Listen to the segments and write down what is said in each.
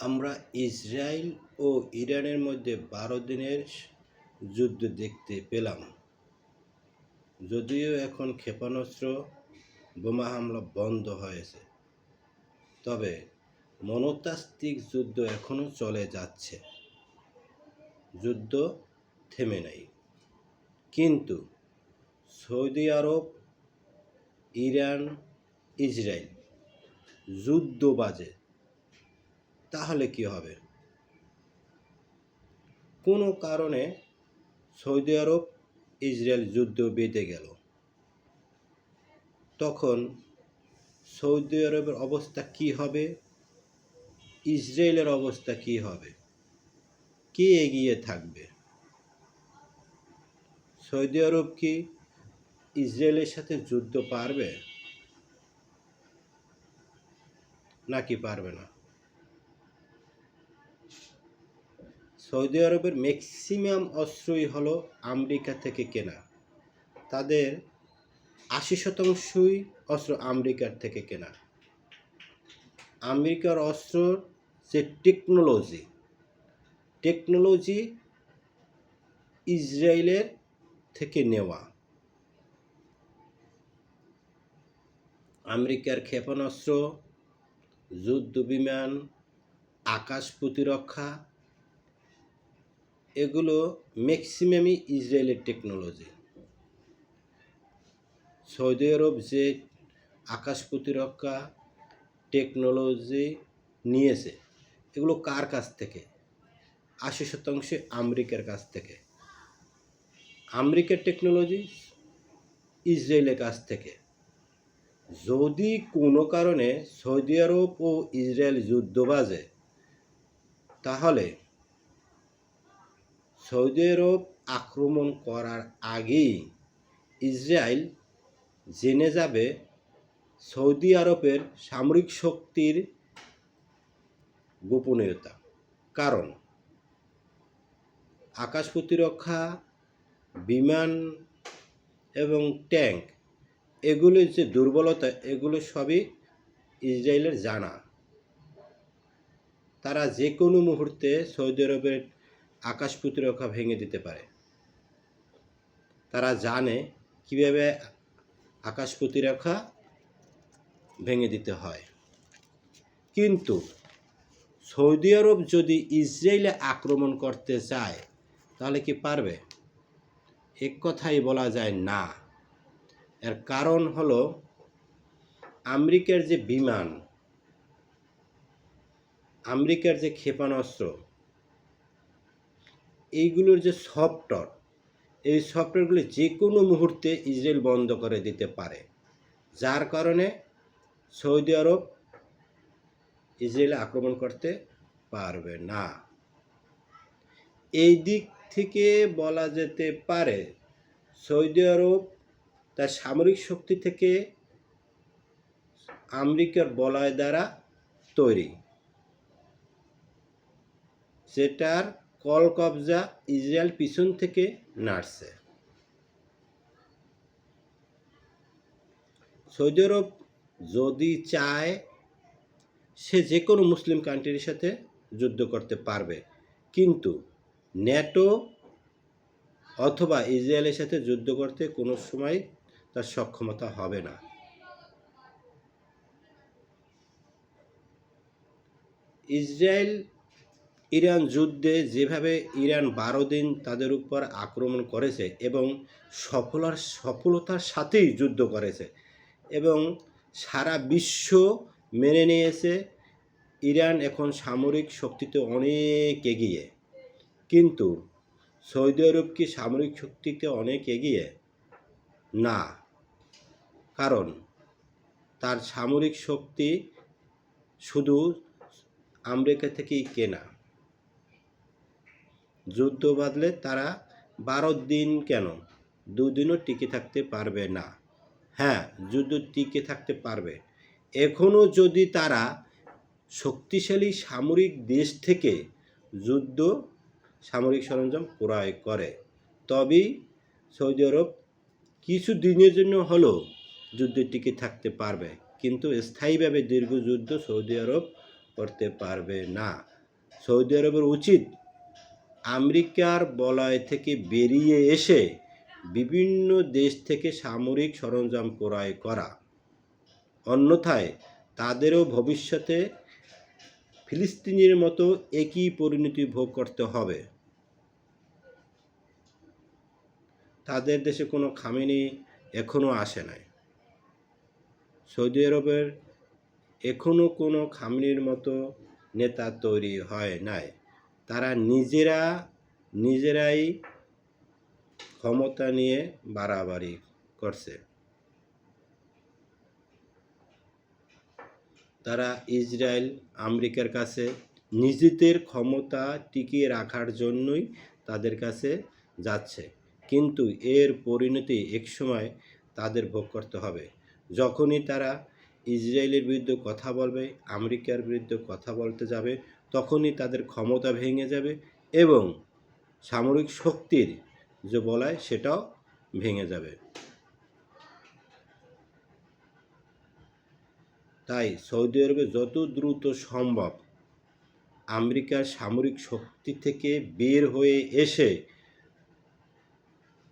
আমরা ইসরায়েল ও ইরানের মধ্যে ১২ দিনের যুদ্ধ দেখতে পেলাম। যদিও এখন ক্ষেপণাস্ত্র, বোমা হামলা বন্ধ হয়েছে, তবে মনস্তাত্ত্বিক যুদ্ধ এখনও চলে যাচ্ছে। যুদ্ধ থেমে নাই। কিন্তু সৌদি আরব, ইরান, ইসরায়েল যুদ্ধ বাজে, তাহলে কি হবে? কোনো কারণে সৌদি আরব ইসরায়েল যুদ্ধ বেঁধে গেল, তখন সৌদি আরবের অবস্থা কি হবে, ইসরায়েলের অবস্থা কি হবে, কে এগিয়ে থাকবে? সৌদি আরব কি ইসরায়েলের সাথে যুদ্ধ পারবে নাকি পারবে না? সৌদি আরবের ম্যাক্সিমাম অস্ত্রই হলো আমেরিকা থেকে কেনা। তাদের ৮০% অস্ত্র আমেরিকার থেকে কেনা। আমেরিকার অস্ত্রর যে টেকনোলজি ইসরায়েলের থেকে নেওয়া। আমেরিকার ক্ষেপণাস্ত্র, যুদ্ধ বিমান, আকাশ প্রতিরক্ষা, এগুলো ম্যাক্সিমামই ইসরায়েলের টেকনোলজি। সৌদি আরব যে আকাশ প্রতিরক্ষা টেকনোলজি নিয়েছে, এগুলো কার কাছ থেকে? ৮০% আমেরিকার কাছ থেকে। আমেরিকার টেকনোলজি ইসরায়েলের কাছ থেকে। যদি কোনো কারণে সৌদি আরব ও ইসরায়েল যুদ্ধ বাজে, তাহলে সৌদি আরব আক্রমণ করার আগেই ইসরায়েল জেনে যাবে সৌদি আরবের সামরিক শক্তির গোপনীয়তা। কারণ আকাশ প্রতিরক্ষা, বিমান এবং ট্যাঙ্ক, এগুলির যে দুর্বলতা, এগুলো সবই ইসরায়েলের জানা। তারা যে কোনো মুহূর্তে সৌদি আরবের আকাশ প্রতিরক্ষা ভেঙে দিতে পারে। তারা জানে কীভাবে আকাশ প্রতিরক্ষা ভেঙে দিতে হয়। কিন্তু সৌদি আরব যদি ইসরায়েলে আক্রমণ করতে চায়, তাহলে কি পারবে? এক কথাই বলা যায় না। এর কারণ হলো আমেরিকার যে বিমান, আমেরিকার যে ক্ষেপণাস্ত্র, এইগুলোর যে সফটওয়্যার, এই সফটওয়্যারগুলি যে কোনো মুহূর্তে ইসরায়েল বন্ধ করে দিতে পারে, যার কারণে সৌদি আরব ইসরায়েলে আক্রমণ করতে পারবে না। এই দিক থেকে বলা যেতে পারে সৌদি আরব তার সামরিক শক্তি থেকে আমেরিকার বলয় দ্বারা তৈরি, যেটার কলকবজা ইসরায়েল পিছন থেকে নাড়ছে। সৌদি আরব যদি চায়, সে যে কোনো মুসলিম কান্ট্রির সাথে যুদ্ধ করতে পারবে, কিন্তু ন্যাটো অথবা ইসরায়েলের সাথে যুদ্ধ করতে কোনো সময় তার সক্ষমতা হবে না। ইসরায়েল ইরান যুদ্ধে যেভাবে ইরান ১২ দিন তাদের উপর আক্রমণ করেছে এবং সফলতার সাথেই যুদ্ধ করেছে এবং সারা বিশ্ব মেনে নিয়েছে ইরান এখন সামরিক শক্তিতে অনেক এগিয়ে। কিন্তু সৌদি আরব কি সামরিক শক্তিতে অনেক এগিয়ে? না, কারণ তার সামরিক শক্তি শুধু আমেরিকা থেকেই কেনা। যুদ্ধ বাঁধলে তারা ১২ দিন কেন, ২ দিনও টিকে থাকতে পারবে না। হ্যাঁ, যুদ্ধ টিকে থাকতে পারবে এখনও যদি তারা শক্তিশালী সামরিক দেশ থেকে যুদ্ধ সামরিক সরঞ্জাম ক্রয় করে, তবেই সৌদি আরব কিছু দিনের জন্য হলেও যুদ্ধে টিকে থাকতে পারবে। কিন্তু স্থায়ীভাবে দীর্ঘ যুদ্ধ সৌদি আরব করতে পারবে না। সৌদি আরবের উচিত আমেরিকার বলয় থেকে বেরিয়ে এসে বিভিন্ন দেশ থেকে সামরিক সরঞ্জাম ক্রয় করা। অন্যথায় তাদেরও ভবিষ্যতে ফিলিস্তিনের মতো একই পরিণতি ভোগ করতে হবে। তাদের দেশে কোনো খামেনি এখনও আসে নাই। সৌদি আরবের এখনও কোনো খামেনির মতো নেতা তৈরি হয় নাই। তারা নিজেরাই ক্ষমতা নিয়ে বাড়াবাড়ি করছে। তারা ইসরায়েল আমেরিকার কাছে নিজেদের ক্ষমতা টিকিয়ে রাখার জন্যই তাদের কাছে যাচ্ছে, কিন্তু এর পরিণতি একসময় তাদের ভোগ করতে হবে। যখনই তারা ইসরায়েলের বিরুদ্ধে কথা বলবে, আমেরিকার বিরুদ্ধে কথা বলতে যাবে, তখনই তাদের ক্ষমতা ভেঙে যাবে এবং সামরিক শক্তির যে বলয় সেটাও ভেঙে যাবে। তাই সৌদি আরবে যত দ্রুত সম্ভব আমেরিকার সামরিক শক্তি থেকে বের হয়ে এসে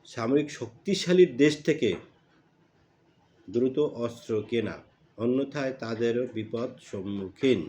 সামরিক শক্তিশালী দেশ থেকে দ্রুত অস্ত্র কেনা, অন্যথায় তাদেরও বিপদ সম্মুখীন।